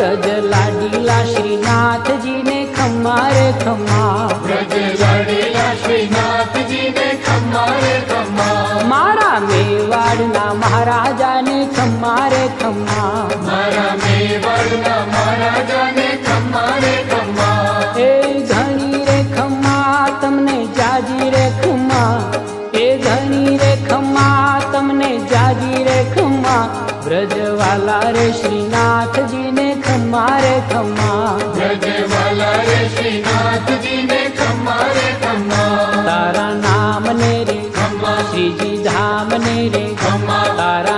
ब्रज लाडीला श्रीनाथ जी ने खम्मा रे खम्मा, ब्रज लाडीला श्रीनाथ जी ने खम्मा रे खम्मा, मारा मेवाड़ना महाराजा ने खम्मा रे खम्मा, मारा मेवाड़ना महाराजा ने खम्मा रे खम्मा, ए घणी रे खम्मा तमने जाजी रे खम्मा, ए घणी रे खम्मा तमने जाजी रे खम्मा, ब्रजवाला रे श्रीनाथ जी ने खम्मा रे खम्मा, ब्रजवाला रे श्रीनाथ जी ने खम्मा रे खम्मा, तारा नाम ने रे खम्मा, श्रीजी धाम ने रे खम्मा, तारा